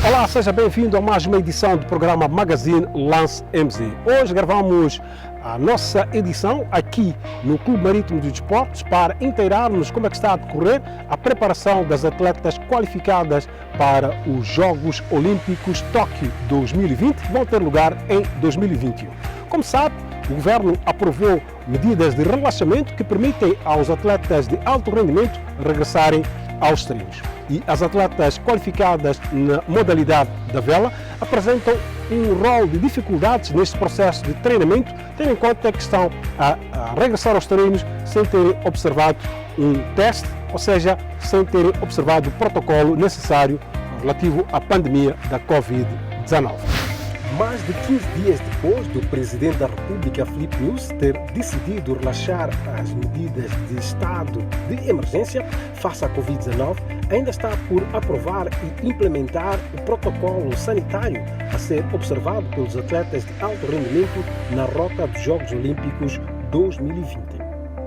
Olá, seja bem-vindo a mais uma edição do programa Magazine Lance MZ. Hoje gravamos a nossa edição aqui no Clube Marítimo dos Desportos para inteirarmos como é que está a decorrer a preparação das atletas qualificadas para os Jogos Olímpicos Tóquio 2020, que vão ter lugar em 2021. Como sabe, o Governo aprovou medidas de relaxamento que permitem aos atletas de alto rendimento regressarem aos treinos. E as atletas qualificadas na modalidade da vela apresentam um rol de dificuldades neste processo de treinamento, tendo em conta que estão a regressar aos treinos sem terem observado um teste, ou seja, sem terem observado o protocolo necessário relativo à pandemia da Covid-19. Mais de 15 dias depois do Presidente da República, Filipe Nyusi, ter decidido relaxar as medidas de estado de emergência face à Covid-19, ainda está por aprovar e implementar o protocolo sanitário a ser observado pelos atletas de alto rendimento na rota dos Jogos Olímpicos 2020.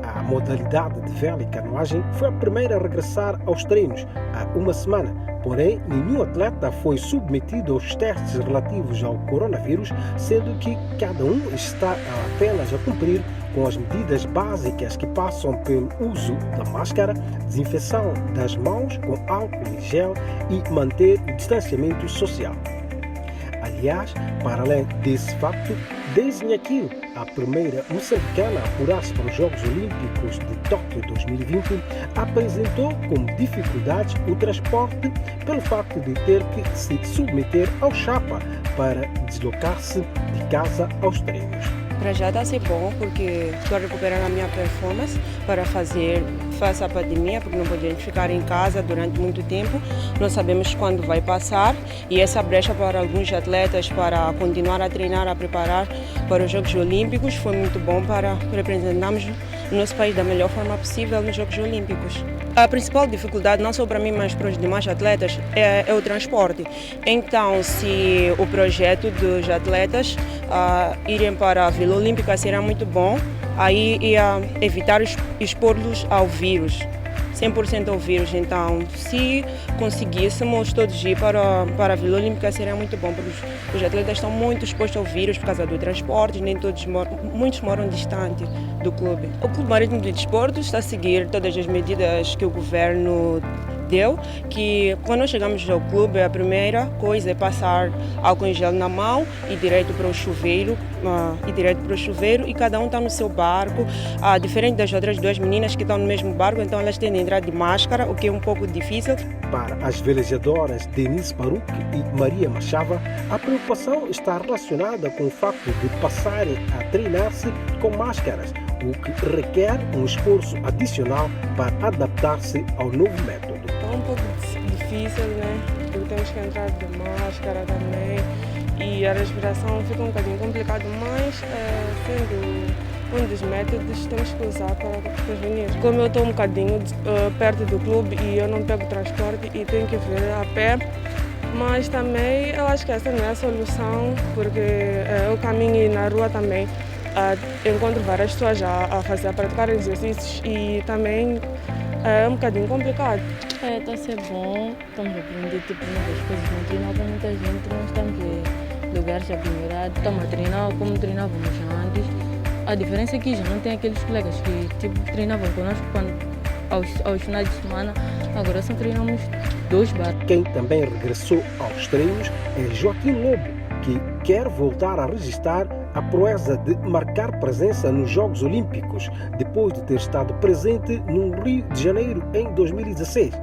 A modalidade de vela e canoagem foi a primeira a regressar aos treinos há uma semana. Porém, nenhum atleta foi submetido aos testes relativos ao coronavírus, sendo que cada um está apenas a cumprir com as medidas básicas que passam pelo uso da máscara, desinfecção das mãos com álcool e gel e manter o distanciamento social. Aliás, para além desse facto, Daisy Nyaquilo, a primeira moçambicana a apurar-se para os Jogos Olímpicos de Tóquio 2020, apresentou como dificuldades o transporte pelo facto de ter que se submeter ao chapa para deslocar-se de casa aos treinos. Para já está a ser bom porque estou a recuperar a minha performance para fazer face à pandemia, porque não podemos ficar em casa durante muito tempo. Não sabemos quando vai passar e essa brecha para alguns atletas para continuar a treinar, a preparar para os Jogos Olímpicos foi muito bom para representarmos o nosso país da melhor forma possível nos Jogos Olímpicos. A principal dificuldade, não só para mim, mas para os demais atletas, é o transporte. Então, se o projeto dos atletas irem para a Vila Olímpica será muito bom, aí ia evitar expor-los ao vírus, 100% ao vírus. Então, se conseguíssemos todos ir para a Vila Olímpica, seria muito bom, porque os atletas estão muito expostos ao vírus por causa do transporte, muitos moram distante do clube. O Clube Marítimo de Desportos está a seguir todas as medidas que o governo deu, que quando chegamos ao clube a primeira coisa é passar álcool em gel na mão e direto para o chuveiro, e cada um está no seu barco, diferente das outras duas meninas que estão no mesmo barco, então elas têm de entrar de máscara, o que é um pouco difícil. Para as velejadoras Denise Baruch e Maria Machava, a preocupação está relacionada com o facto de passarem a treinar-se com máscaras, o que requer um esforço adicional para adaptar-se ao novo método. É um pouco difícil, né? Porque temos que entrar de máscara também e a respiração fica um bocadinho complicado, mas sendo um dos métodos temos que usar para prevenir. Como eu estou um bocadinho perto do clube e eu não pego transporte e tenho que vir a pé, mas também eu acho que essa não é a solução, porque eu caminho e na rua também encontro várias pessoas a praticar exercícios e também é um bocadinho complicado. Está a ser bom, estamos a aprender novas coisas no treinar com muita gente, não estamos em lugares aprimorados, estamos a treinar como treinávamos antes. A diferença é que já não tem aqueles colegas que treinavam connosco aos finais de semana, agora só treinamos 2 barcos. Quem também regressou aos treinos é Joaquim Lobo, que quer voltar a registrar a proeza de marcar presença nos Jogos Olímpicos, depois de ter estado presente no Rio de Janeiro em 2016.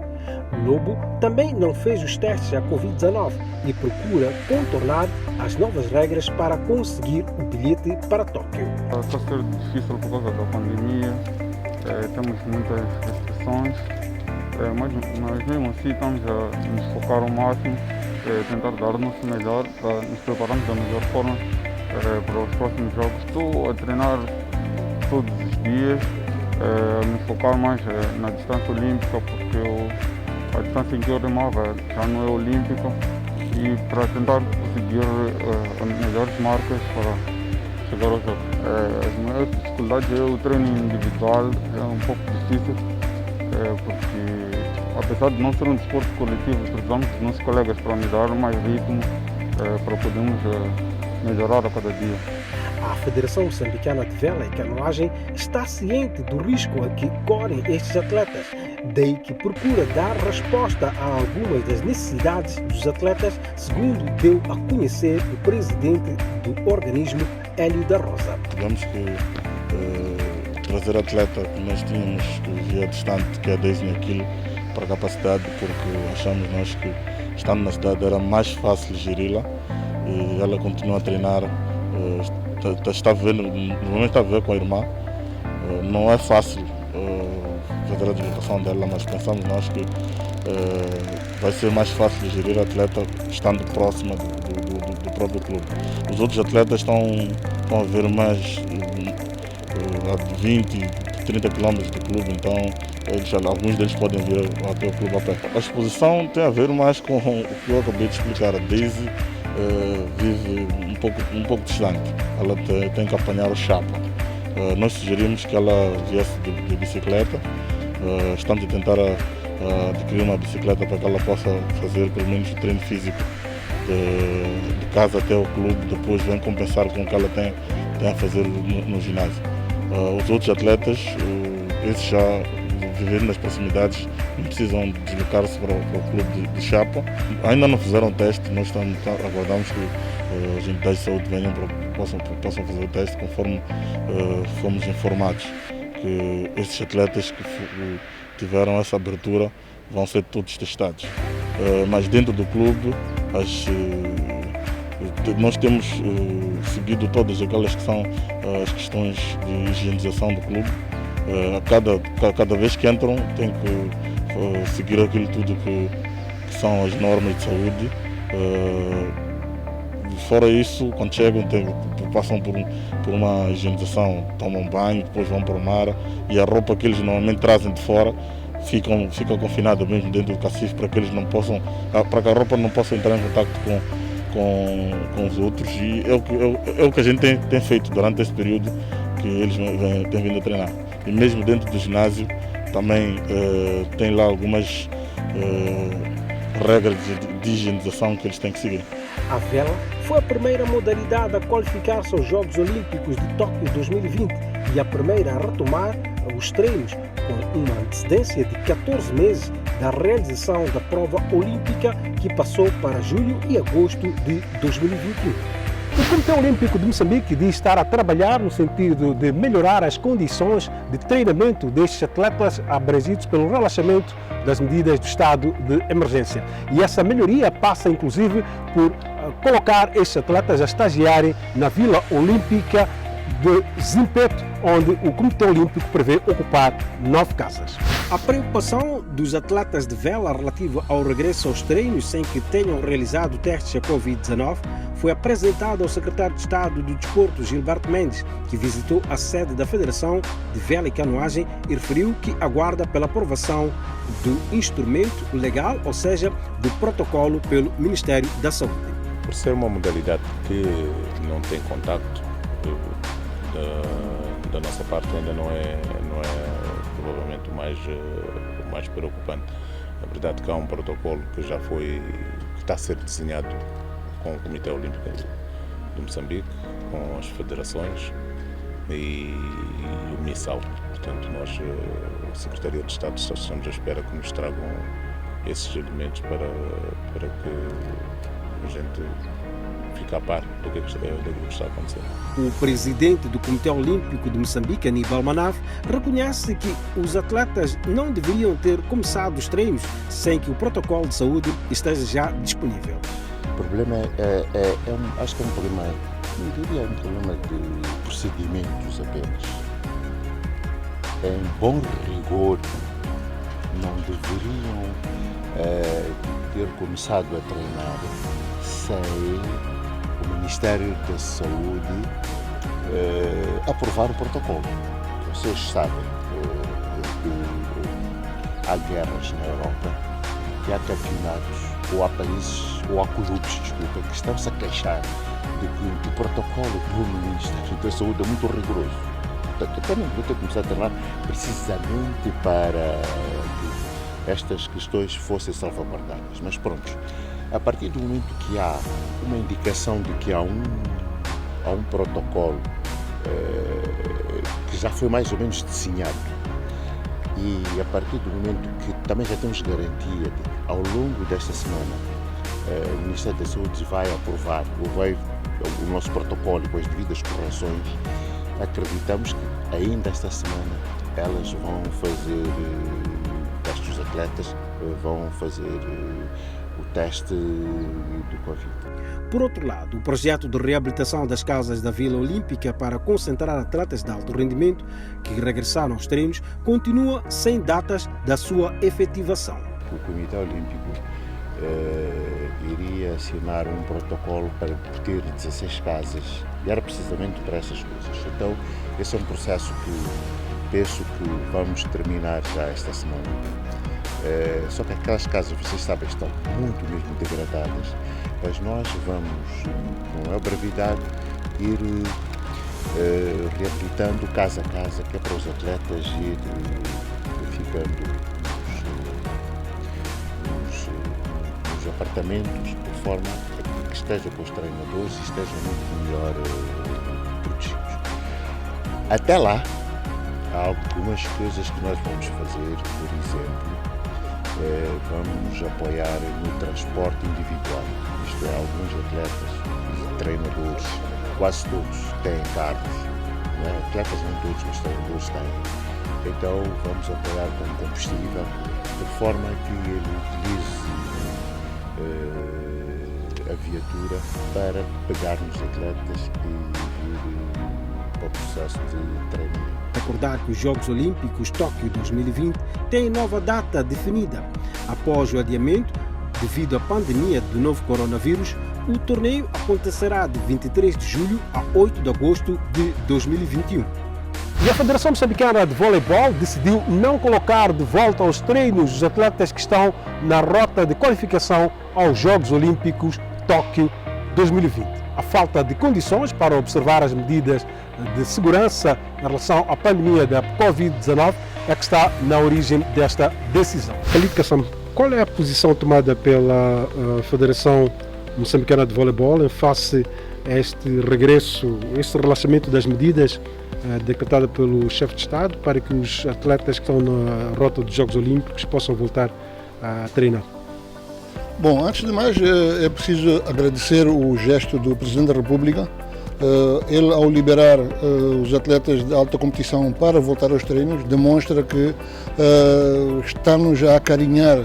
Lobo também não fez os testes à Covid-19 e procura contornar as novas regras para conseguir o bilhete para Tóquio. Está a ser difícil por causa da pandemia, temos muitas restrições, mas mesmo assim estamos a nos focar ao máximo, tentar dar o nosso melhor para nos prepararmos da melhor forma para os próximos jogos. Estou a treinar todos os dias, a me focar mais na distância olímpica, porque a distância em que eu remava já não é olímpica, e para tentar conseguir melhores marcas para chegar aos jogos. As maiores dificuldades é o treino individual, é um pouco difícil, porque apesar de não ser um desporto coletivo, precisamos dos nossos colegas para nos dar mais ritmo, para podermos melhorar a cada dia. A Federação Moçambicana de Vela e Canoagem está ciente do risco a que correm estes atletas, daí que procura dar resposta a algumas das necessidades dos atletas, segundo deu a conhecer o presidente do organismo, Hélio da Rosa. Digamos que trazer atleta que nós tínhamos que via distante, que é 10 naquilo, para a capacidade, porque achamos nós que estando na cidade era mais fácil geri-la e ela continua a treinar. Está a viver, no momento está a viver com a irmã. Não é fácil fazer a deslocação dela, mas pensamos nós que vai ser mais fácil gerir a atleta estando próxima do próprio clube. Os outros atletas estão a viver mais a 20, 30 km do clube, então alguns deles podem vir até o clube a pé. A exposição tem a ver mais com o que eu acabei de explicar. A Daisy vive um pouco distante, ela tem que apanhar o chapa. Nós sugerimos que ela viesse de bicicleta, estamos a tentar adquirir uma bicicleta para que ela possa fazer pelo menos o treino físico de casa até o clube, depois vem compensar com o que ela tem a fazer no ginásio. Os outros atletas, esses já vivendo nas proximidades, não precisam deslocar-se para o clube de Chapa. Ainda não fizeram teste, nós aguardamos que os agentes de saúde venham para que possam fazer o teste, conforme fomos informados que esses atletas que tiveram essa abertura vão ser todos testados. Mas dentro do clube, nós temos seguido todas aquelas que são as questões de higienização do clube. Cada vez que entram tem que seguir aquilo tudo que são as normas de saúde. Fora isso, quando chegam passam por uma higienização, tomam banho, depois vão para o mar e a roupa que eles normalmente trazem de fora fica confinada mesmo dentro do cacife para que para que a roupa não possa entrar em contato com os outros, e é o que a gente tem feito durante esse período que eles têm vindo a treinar. E mesmo dentro do ginásio também tem lá algumas regras de higienização que eles têm que seguir. A vela foi a primeira modalidade a qualificar-se aos Jogos Olímpicos de Tóquio 2020 e a primeira a retomar os treinos, com uma antecedência de 14 meses da realização da prova olímpica, que passou para julho e agosto de 2021. O Comitê Olímpico de Moçambique diz estar a trabalhar no sentido de melhorar as condições de treinamento destes atletas abrangidos pelo relaxamento das medidas do estado de emergência. E essa melhoria passa, inclusive, por colocar estes atletas a estagiarem na Vila Olímpica de Zimpeto, onde o Comitê Olímpico prevê ocupar 9 casas. A preocupação dos atletas de vela relativa ao regresso aos treinos sem que tenham realizado testes a Covid-19 foi apresentada ao secretário de Estado do Desporto, Gilberto Mendes, que visitou a sede da Federação de Vela e Canoagem e referiu que aguarda pela aprovação do instrumento legal, ou seja, do protocolo pelo Ministério da Saúde. Por ser uma modalidade que não tem contacto, da nossa parte ainda não é provavelmente o mais preocupante. É verdade que há um protocolo que está a ser desenhado com o Comitê Olímpico de Moçambique, com as federações e o MISAL. Portanto, nós, a Secretaria de Estado, estamos à espera que nos tragam esses elementos para que a gente fique a par do que está a acontecer. O presidente do Comitê Olímpico de Moçambique, Aníbal Manaf, reconhece que os atletas não deveriam ter começado os treinos sem que o protocolo de saúde esteja já disponível. O problema acho que é um problema, não diria um problema de procedimentos apenas. Em bom rigor, não deveriam ter começado a treinar sem o Ministério da Saúde aprovar o protocolo. Vocês sabem que há guerras na Europa, que há campeonatos, ou há países, ou há clubes, que estão-se a queixar de que o protocolo do Ministério da Saúde é muito rigoroso. Portanto, eu também vou ter que começar a treinar precisamente para estas questões fossem salvaguardadas. Mas pronto, a partir do momento que há uma indicação de que há um protocolo que já foi mais ou menos desenhado, e a partir do momento que também já temos garantia de que ao longo desta semana o Ministério da Saúde vai aprovar o nosso protocolo com as devidas correções, acreditamos que ainda esta semana elas vão fazer testes, os atletas vão fazer o teste do Covid. Por outro lado, o projeto de reabilitação das casas da Vila Olímpica para concentrar atletas de alto rendimento que regressaram aos treinos continua sem datas da sua efetivação. O Comitê Olímpico iria assinar um protocolo para ter 16 casas e era precisamente para essas coisas. Então, esse é um processo que penso que vamos terminar já esta semana. Só que aquelas casas, vocês sabem, estão muito mesmo degradadas, mas nós vamos, com a brevidade, ir reabilitando casa a casa, que é para os atletas ir ficando nos apartamentos, de forma a que estejam com os treinadores e estejam muito melhor protegidos. Até lá, há algumas coisas que nós vamos fazer, por exemplo, vamos apoiar no transporte individual, isto é, alguns atletas e treinadores, quase todos têm carros, não é? Atletas não todos, mas treinadores têm, então vamos apoiar com combustível, de forma que ele utilize a viatura para pegar nos atletas e ir para o processo de treinamento. Recordar que os Jogos Olímpicos Tóquio 2020 têm nova data definida. Após o adiamento, devido à pandemia do novo coronavírus, o torneio acontecerá de 23 de julho a 8 de agosto de 2021. E a Federação Moçambicana de Voleibol decidiu não colocar de volta aos treinos os atletas que estão na rota de qualificação aos Jogos Olímpicos Tóquio 2020. A falta de condições para observar as medidas de segurança em relação à pandemia da Covid-19 é que está na origem desta decisão. Khalid Kassam, qual é a posição tomada pela Federação Moçambicana de Voleibol em face a este regresso, este relaxamento das medidas decretada pelo chefe de Estado para que os atletas que estão na rota dos Jogos Olímpicos possam voltar a treinar? Bom, antes de mais é preciso agradecer o gesto do Presidente da República. Ele, ao liberar os atletas de alta competição para voltar aos treinos, demonstra que está-nos a acarinhar,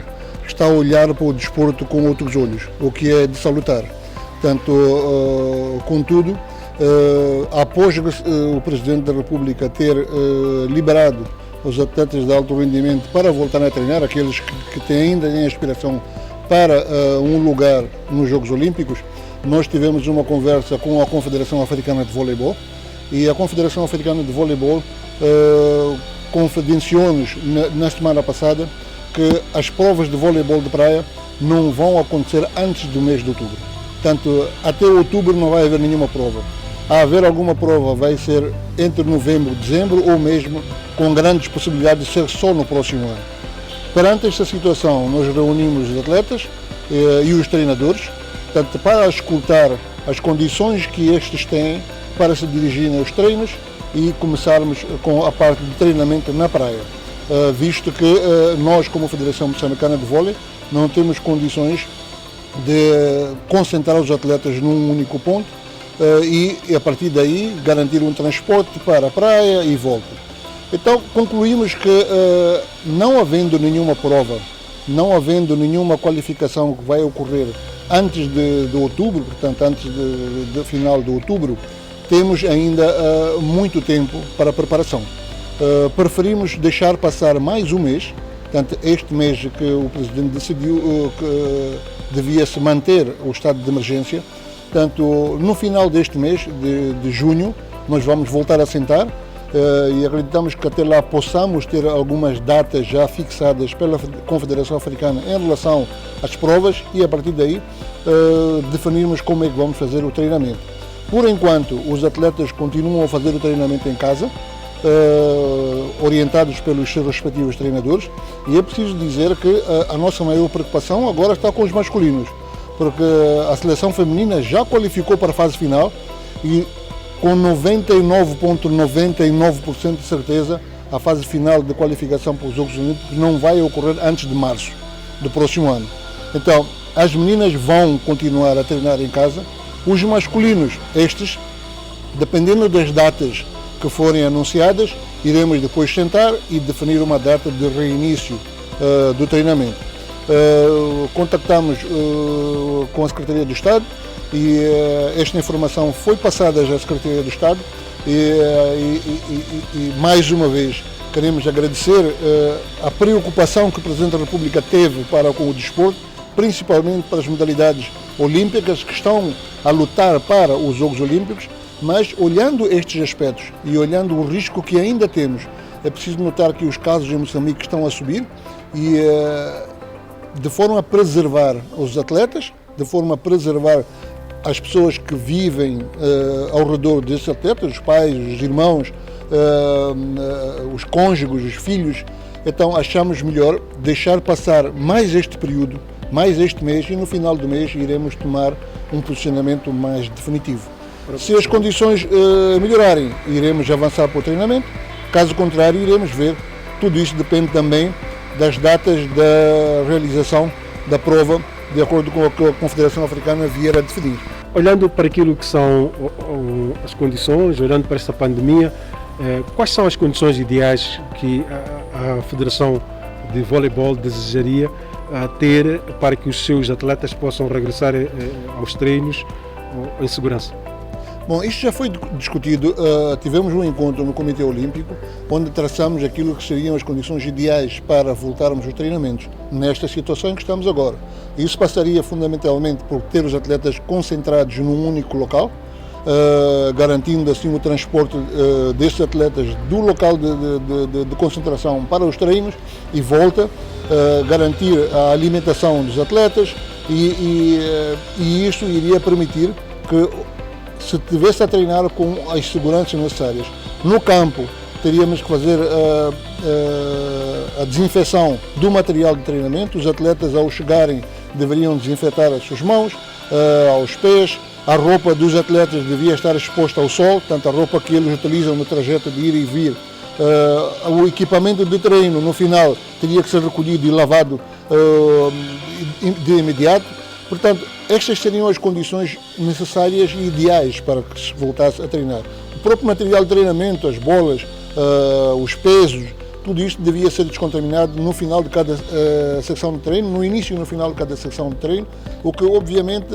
está a olhar para o desporto com outros olhos, o que é de salutar. Portanto, contudo, após o Presidente da República ter liberado os atletas de alto rendimento para voltar a treinar, aqueles que têm ainda em aspiração para um lugar nos Jogos Olímpicos, nós tivemos uma conversa com a Confederação Africana de Voleibol e a Confederação Africana de Voleibol confidenciou-nos na semana passada que as provas de voleibol de praia não vão acontecer antes do mês de outubro. Portanto, até outubro não vai haver nenhuma prova. A haver alguma prova vai ser entre novembro e dezembro ou mesmo com grandes possibilidades de ser só no próximo ano. Perante esta situação, nós reunimos os atletas e os treinadores, portanto, para escutar as condições que estes têm para se dirigirem aos treinos e começarmos com a parte de treinamento na praia, visto que nós, como Federação Moçambicana de Vôlei, não temos condições de concentrar os atletas num único ponto e, a partir daí, garantir um transporte para a praia e volta. Então, concluímos que, não havendo nenhuma prova, não havendo nenhuma qualificação que vai ocorrer antes de outubro, portanto, antes do final de outubro, temos ainda muito tempo para a preparação. Preferimos deixar passar mais um mês, portanto, este mês que o Presidente decidiu que devia-se manter o estado de emergência. Portanto, no final deste mês, de junho, nós vamos voltar a sentar e acreditamos que até lá possamos ter algumas datas já fixadas pela Confederação Africana em relação às provas e, a partir daí, definirmos como é que vamos fazer o treinamento. Por enquanto, os atletas continuam a fazer o treinamento em casa. orientados pelos seus respectivos treinadores, e é preciso dizer que a nossa maior preocupação agora está com os masculinos, porque a seleção feminina já qualificou para a fase final e com 99,99% de certeza a fase final de qualificação para os Jogos Olímpicos não vai ocorrer antes de março do próximo ano. Então, as meninas vão continuar a treinar em casa, os masculinos, estes, dependendo das datas que forem anunciadas, iremos depois sentar e definir uma data de reinício do treinamento. Contactamos com a Secretaria do Estado e esta informação foi passada já à Secretaria do Estado e mais uma vez queremos agradecer a preocupação que o Presidente da República teve para com o desporto, principalmente para as modalidades olímpicas que estão a lutar para os Jogos Olímpicos, mas olhando estes aspectos e olhando o risco que ainda temos, é preciso notar que os casos em Moçambique estão a subir e de forma a preservar os atletas, de forma a preservar as pessoas que vivem ao redor desses atletas, os pais, os irmãos, os cônjuges, os filhos, então achamos melhor deixar passar mais este período, mais este mês, e no final do mês iremos tomar um posicionamento mais definitivo. Se as condições melhorarem, iremos avançar para o treinamento, caso contrário iremos ver. Tudo isso depende também das datas da realização da prova, de acordo com o que a Confederação Africana vier a definir. Olhando para aquilo que são as condições, olhando para esta pandemia, quais são as condições ideais que a Federação de Voleibol desejaria ter para que os seus atletas possam regressar aos treinos em segurança? Bom, isto já foi discutido, tivemos um encontro no Comitê Olímpico, onde traçamos aquilo que seriam as condições ideais para voltarmos aos treinamentos, nesta situação em que estamos agora. Isso passaria fundamentalmente por ter os atletas concentrados num único local, garantindo assim o transporte destes atletas do local de concentração para os treinos e volta, garantir a alimentação dos atletas e isso iria permitir que se estivesse a treinar com as seguranças necessárias. No campo, teríamos que fazer a desinfecção do material de treinamento. Os atletas, ao chegarem, deveriam desinfetar as suas mãos, aos pés. A roupa dos atletas devia estar exposta ao sol, tanto a roupa que eles utilizam no trajeto de ir e vir. O equipamento de treino, no final, teria que ser recolhido e lavado de imediato. Portanto, estas seriam as condições necessárias e ideais para que se voltasse a treinar. O próprio material de treinamento, as bolas, os pesos, tudo isto devia ser descontaminado no final de cada secção de treino, no início e no final de cada secção de treino, o que obviamente,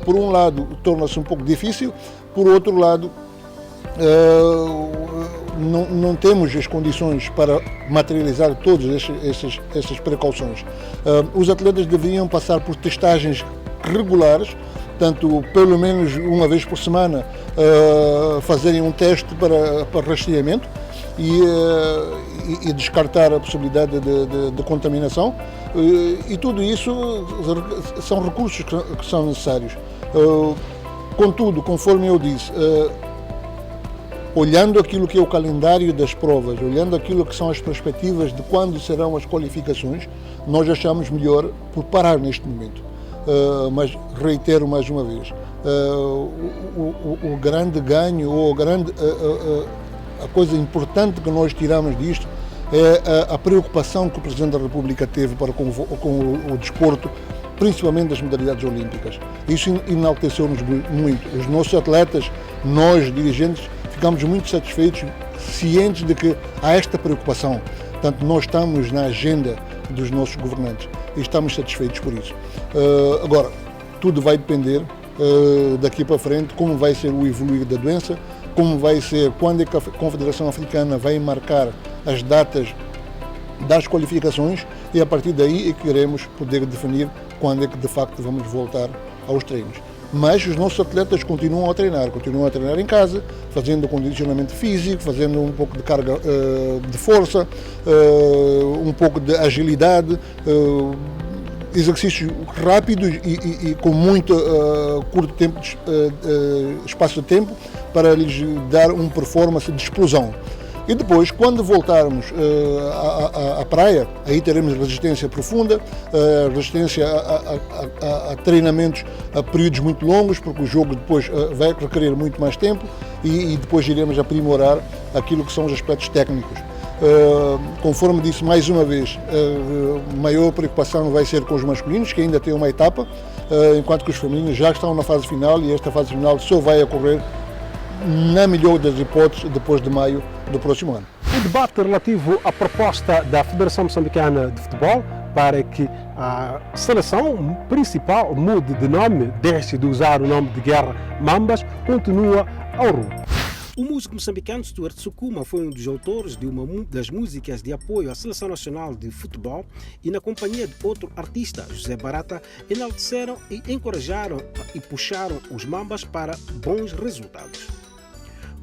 por um lado, torna-se um pouco difícil, por outro lado, não temos as condições para materializar todas essas precauções. Os atletas deveriam passar por testagens regulares, tanto pelo menos uma vez por semana fazerem um teste para rastreamento e descartar a possibilidade de contaminação, e tudo isso são recursos que são necessários. Contudo, conforme eu disse, olhando aquilo que é o calendário das provas, olhando aquilo que são as perspectivas de quando serão as qualificações, nós achamos melhor por parar neste momento. Mas reitero mais uma vez, o grande ganho ou a coisa importante que nós tiramos disto é a preocupação que o Presidente da República teve para com o desporto, principalmente das modalidades olímpicas. Isso enalteceu-nos muito. Os nossos atletas, nós dirigentes, ficamos muito satisfeitos, cientes de que há esta preocupação. Portanto, nós estamos na agenda dos nossos governantes e estamos satisfeitos por isso. Agora, tudo vai depender daqui para frente, como vai ser o evoluir da doença, como vai ser, quando a Confederação Africana vai marcar as datas das qualificações, e a partir daí é que iremos poder definir quando é que de facto vamos voltar aos treinos. Mas os nossos atletas continuam a treinar em casa, fazendo condicionamento físico, fazendo um pouco de carga de força, um pouco de agilidade, exercícios rápidos e com muito curto tempo, espaço de tempo, para lhes dar uma performance de explosão. E depois, quando voltarmos à praia, aí teremos resistência profunda, resistência a treinamentos a períodos muito longos, porque o jogo depois vai requerer muito mais tempo e depois iremos aprimorar aquilo que são os aspectos técnicos. Conforme disse mais uma vez, a maior preocupação vai ser com os masculinos, que ainda tem uma etapa, enquanto que os femininos já estão na fase final e esta fase final só vai ocorrer, na melhor das hipóteses, depois de maio do próximo ano. O debate relativo à proposta da Federação Moçambicana de Futebol para que a seleção principal mude de nome, deixe de usar o nome de Guerra Mambas, continua ao rumo. O músico moçambicano Stuart Sukuma foi um dos autores de uma das músicas de apoio à Seleção Nacional de Futebol e, na companhia de outro artista, José Barata, enalteceram e encorajaram e puxaram os Mambas para bons resultados.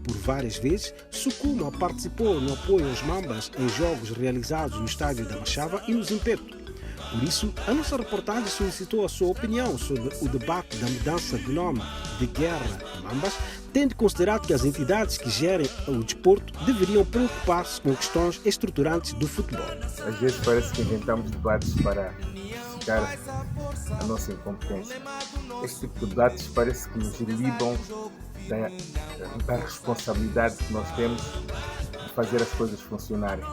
Por várias vezes, Sukuma participou no apoio aos Mambas em jogos realizados no estádio da Machava e no Zimpeto. Por isso, a nossa reportagem solicitou a sua opinião sobre o debate da mudança de nome de Guerra Mambas, tendo considerado que as entidades que gerem o desporto deveriam preocupar-se com questões estruturantes do futebol. Às vezes parece que inventamos debates para justificar a nossa incompetência. Este tipo de debates parece que nos libam da responsabilidade que nós temos de fazer as coisas funcionarem.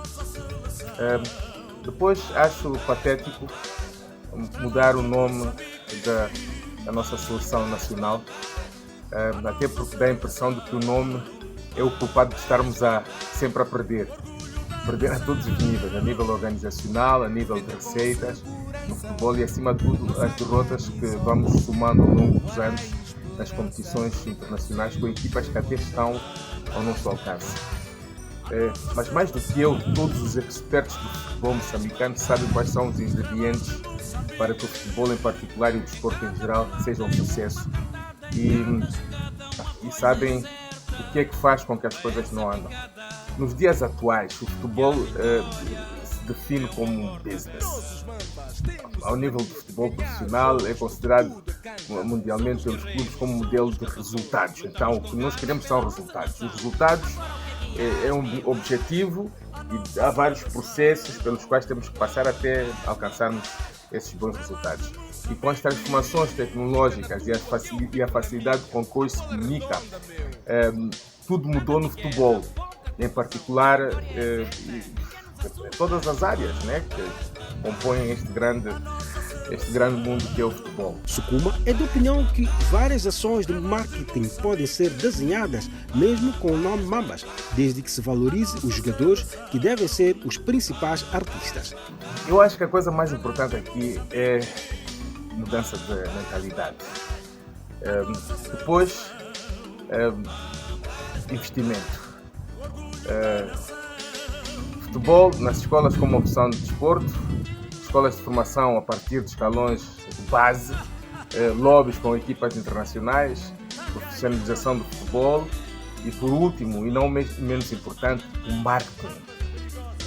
Depois acho patético mudar o nome da nossa seleção nacional, até porque dá a impressão de que o nome é o culpado de estarmos sempre a perder a todos os níveis, a nível organizacional, a nível de receitas, no futebol e acima de tudo as derrotas que vamos somando ao longo dos anos nas competições internacionais com equipas que até estão ao nosso alcance. Mas mais do que eu, todos os expertos do futebol moçambicano sabem quais são os ingredientes para que o futebol em particular e o desporto em geral sejam um sucesso e sabem o que é que faz com que as coisas não andam. Nos dias atuais, o futebol se define como um business. Ao nível do futebol profissional, é considerado mundialmente pelos clubes como modelo de resultados. Então, o que nós queremos são resultados. Os resultados é um objetivo e há vários processos pelos quais temos que passar até alcançarmos esses bons resultados. E com as transformações tecnológicas e a facilidade com que hoje se comunica, tudo mudou no futebol, em particular em todas as áreas, né, que compõem este grande mundo que é o futebol. Sukuma é de opinião que várias ações de marketing podem ser desenhadas mesmo com o nome Mambas, desde que se valorize os jogadores que devem ser os principais artistas. Eu acho que a coisa mais importante aqui é mudança de mentalidade. Depois, investimento. Futebol nas escolas como opção de desporto, escolas de formação a partir de escalões de base, lobbies com equipas internacionais, profissionalização do futebol e, por último, e não menos importante, o marketing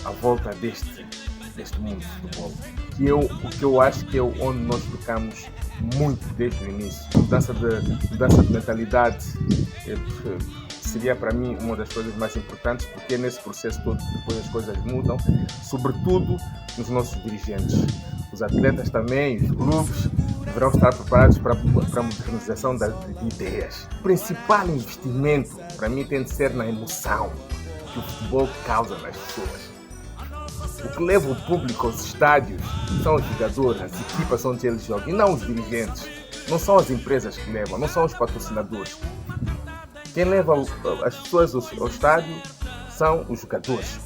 à volta deste mundo do futebol, que é o que eu acho que é onde nós tocamos muito desde o início. Mudança de mentalidade seria para mim uma das coisas mais importantes, porque é nesse processo todo que depois as coisas mudam, sobretudo nos nossos dirigentes. Os atletas também, os clubes, deverão estar preparados para a modernização de ideias. O principal investimento, para mim, tem de ser na emoção que o futebol causa nas pessoas. O que leva o público aos estádios são os jogadores, as equipas onde eles jogam, e não os dirigentes. Não são as empresas que levam, não são os patrocinadores. Quem leva as pessoas ao estádio são os jogadores.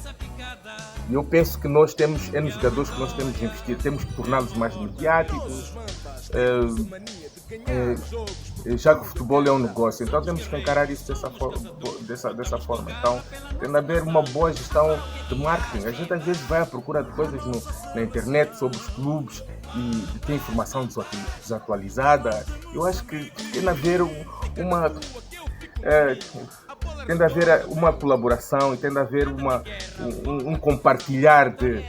E eu penso que nós temos, nos jogadores que nós temos de investir, temos que torná-los mais mediáticos, já que o futebol é um negócio, então temos que encarar isso dessa forma. Então tem de haver uma boa gestão de marketing. A gente às vezes vai à procura de coisas na internet sobre os clubes e tem informação desatualizada. Eu acho que tem de haver uma colaboração e tem de haver um compartilhar de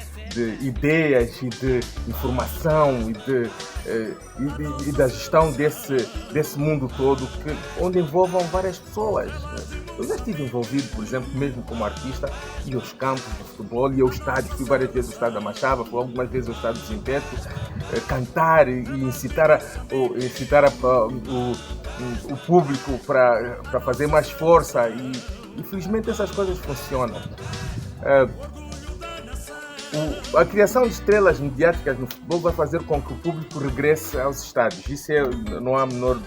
ideias e de informação e da gestão desse mundo todo, onde envolvam várias pessoas. Eu já estive envolvido, por exemplo, mesmo como artista, e aos campos de futebol, e ao estádio, fui várias vezes ao estádio da Machava, fui algumas vezes ao estádio de Zimpeto, cantar e incitar o público para fazer mais força, e infelizmente essas coisas funcionam. A criação de estrelas mediáticas no futebol vai fazer com que o público regresse aos estádios. Isso não há a menor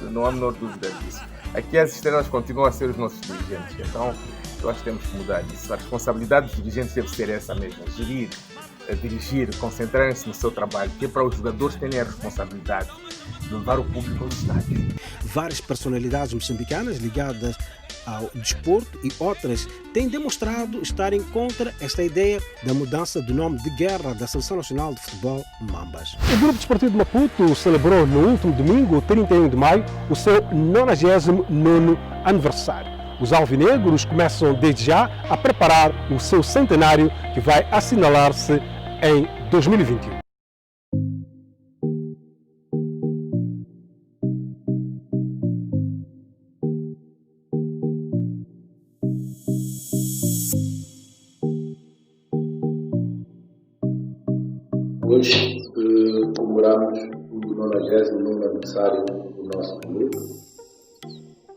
dúvida disso. Aqui as estrelas continuam a ser os nossos dirigentes, então eu acho que temos que mudar isso. A responsabilidade dos dirigentes deve ser essa mesma, dirigir, concentrarem-se no seu trabalho, que é para os jogadores terem a responsabilidade de levar o público aos estádios. Várias personalidades moçambicanas ligadas ao desporto e outras têm demonstrado estarem contra esta ideia da mudança do nome de guerra da Seleção Nacional de Futebol Mambas. O Grupo Desportivo de Maputo celebrou no último domingo, 31 de maio, o seu 99º aniversário. Os alvinegros começam desde já a preparar o seu centenário, que vai assinalar-se em 2021. Hoje comemoramos o 99º aniversário do nosso clube.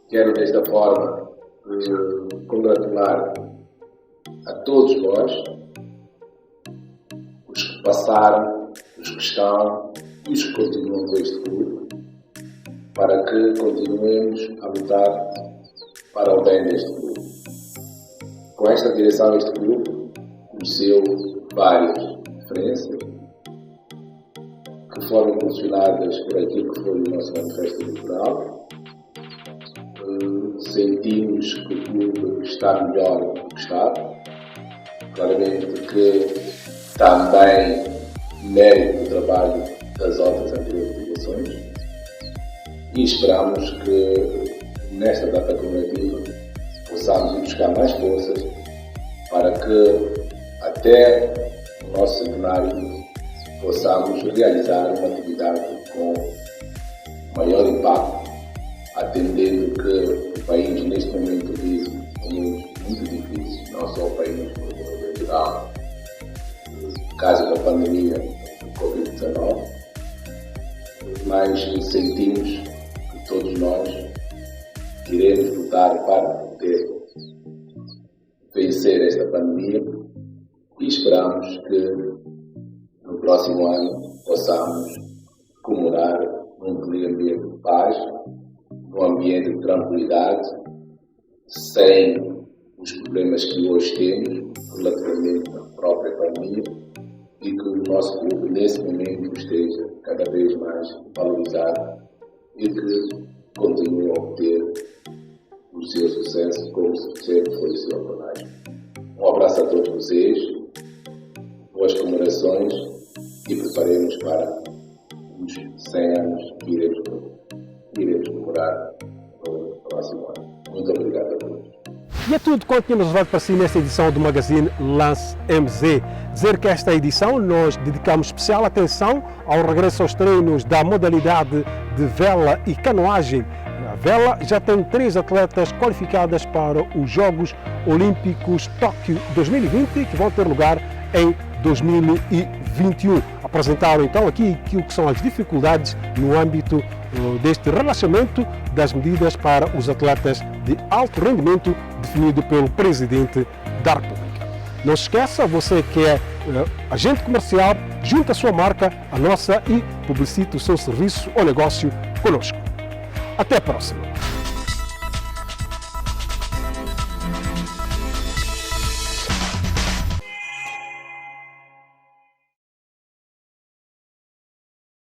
Quero desta forma congratular a todos vós, os que passaram, os que estão e os que continuam com este clube, para que continuemos a lutar para o bem deste clube. Com esta direção, este clube conheceu várias diferenças que foram impulsionadas por aquilo que foi o nosso manifesto eleitoral. Sentimos que o clube está melhor do que estava. Claramente que também mérito do trabalho das outras anteriores direções. E esperamos que nesta data comemorativa possamos ir buscar mais forças para que até o nosso centenário possamos realizar uma atividade com maior impacto, atendendo que o país neste momento vive um momento muito difícil, não só o país, mas no geral, por causa da pandemia do Covid-19, mas sentimos que todos nós iremos lutar para poder vencer esta pandemia e esperamos que no próximo ano possamos comemorar num ambiente de paz, num ambiente de tranquilidade, sem os problemas que hoje temos relativamente à própria pandemia, e que o nosso clube nesse momento esteja cada vez mais valorizado e que continue a obter o seu sucesso como sempre foi o seu apanagem. Um abraço a todos vocês, boas comemorações e preparemos para os 100 anos que iremos comemorar no próximo ano. Muito obrigado a todos. E é tudo quanto tínhamos levado para si nesta edição do Magazine Lance MZ. Dizer que esta edição nós dedicamos especial atenção ao regresso aos treinos da modalidade de vela e canoagem. A vela já tem 3 atletas qualificadas para os Jogos Olímpicos Tóquio 2020, que vão ter lugar em 2021. Apresentaram então aqui o que são as dificuldades no âmbito deste relaxamento das medidas para os atletas de alto rendimento definido pelo Presidente da República. Não se esqueça, você que é agente comercial, junte a sua marca à nossa e publicite o seu serviço ou negócio conosco. Até a próxima!